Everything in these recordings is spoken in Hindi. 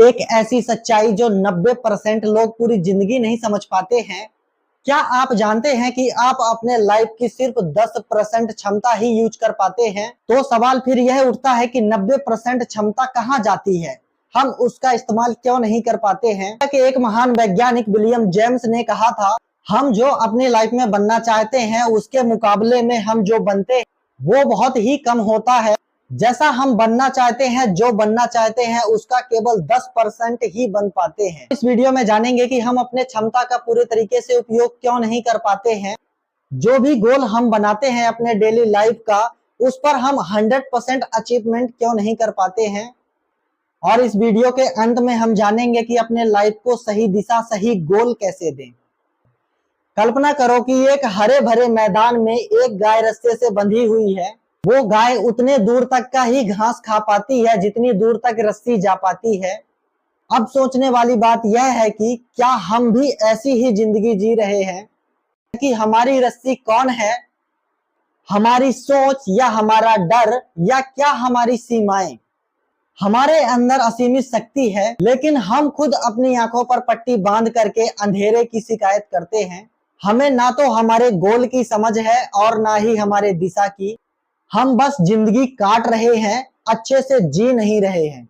एक ऐसी सच्चाई जो 90% लोग पूरी जिंदगी नहीं समझ पाते हैं। क्या आप जानते हैं कि आप अपने लाइफ की सिर्फ 10% क्षमता ही यूज कर पाते हैं? तो सवाल फिर यह उठता है कि 90% क्षमता कहाँ जाती है, हम उसका इस्तेमाल क्यों नहीं कर पाते हैं? कि एक महान वैज्ञानिक विलियम जेम्स ने कहा था, हम जो अपनी लाइफ में बनना चाहते हैं उसके मुकाबले में हम जो बनते हैं वो बहुत ही कम होता है। जैसा हम बनना चाहते हैं, जो बनना चाहते हैं उसका केवल 10% ही बन पाते हैं। इस वीडियो में जानेंगे कि हम अपने क्षमता का पूरे तरीके से उपयोग क्यों नहीं कर पाते हैं। जो भी गोल हम बनाते हैं अपने डेली लाइफ का, उस पर हम 100% अचीवमेंट क्यों नहीं कर पाते हैं। और इस वीडियो के अंत में हम जानेंगे कि अपने लाइफ को सही दिशा, सही गोल कैसे दें। कल्पना करो कि एक हरे भरे मैदान में एक गाय रस्से से बंधी हुई है। वो गाय उतने दूर तक का ही घास खा पाती है जितनी दूर तक रस्सी जा पाती है। अब सोचने वाली बात यह है कि क्या हम भी ऐसी ही जिंदगी जी रहे हैं कि हमारी रस्सी कौन है, हमारी सोच या हमारा डर, या क्या हमारी सीमाएं? हमारे अंदर असीमित शक्ति है, लेकिन हम खुद अपनी आंखों पर पट्टी बांध करके अंधेरे की शिकायत करते हैं। हमें ना तो हमारे गोल की समझ है और ना ही हमारे दिशा की। हम बस जिंदगी काट रहे हैं, अच्छे से जी नहीं रहे हैं।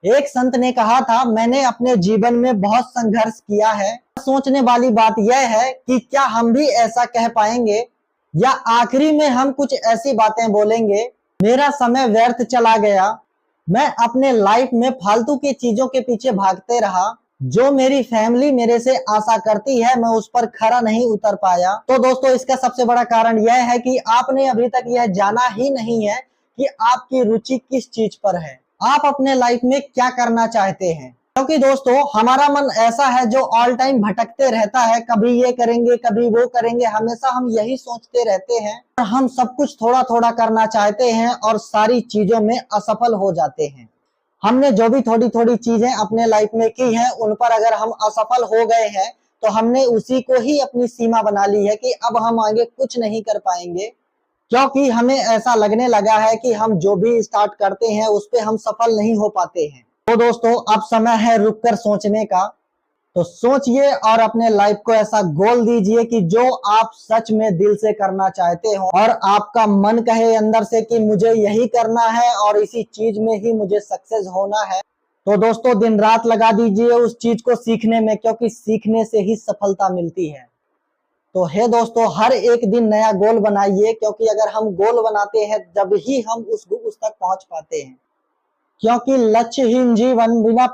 एक संत ने कहा था, मैंने अपने जीवन में बहुत संघर्ष किया है। सोचने वाली बात यह है कि क्या हम भी ऐसा कह पाएंगे, या आखिरी में हम कुछ ऐसी बातें बोलेंगे, मेरा समय व्यर्थ चला गया, मैं अपने लाइफ में फालतू की चीजों के पीछे भागते रहा, जो मेरी फैमिली मेरे से आशा करती है मैं उस पर खरा नहीं उतर पाया। तो दोस्तों, इसका सबसे बड़ा कारण यह है कि आपने अभी तक यह जाना ही नहीं है कि आपकी रुचि किस चीज पर है, आप अपने लाइफ में क्या करना चाहते हैं। क्योंकि दोस्तों, हमारा मन ऐसा है जो ऑल टाइम भटकते रहता है, कभी ये करेंगे कभी वो करेंगे, हमेशा हम यही सोचते रहते हैं। हम सब कुछ थोड़ा थोड़ा करना चाहते हैं और सारी चीजों में असफल हो जाते हैं। हमने जो भी थोड़ी थोड़ी चीजें अपने लाइफ में की हैं, उन पर अगर हम असफल हो गए हैं तो हमने उसी को ही अपनी सीमा बना ली है कि अब हम आगे कुछ नहीं कर पाएंगे, क्योंकि हमें ऐसा लगने लगा है कि हम जो भी स्टार्ट करते हैं उस पे हम सफल नहीं हो पाते हैं। तो दोस्तों, अब समय है रुककर सोचने का। तो सोचिए और अपने लाइफ को ऐसा गोल दीजिए कि जो आप सच में दिल से करना चाहते हो और आपका मन कहे अंदर से कि मुझे यही करना है और इसी चीज में ही मुझे सक्सेस होना है। तो दोस्तों, दिन रात लगा दीजिए उस चीज को सीखने में, क्योंकि सीखने से ही सफलता मिलती है। तो हे दोस्तों, हर एक दिन नया गोल बनाइए, क्योंकि अगर हम गोल बनाते हैं तब ही हम उस तक पहुंच पाते हैं। क्योंकि लक्ष्यहीन जीवन बिना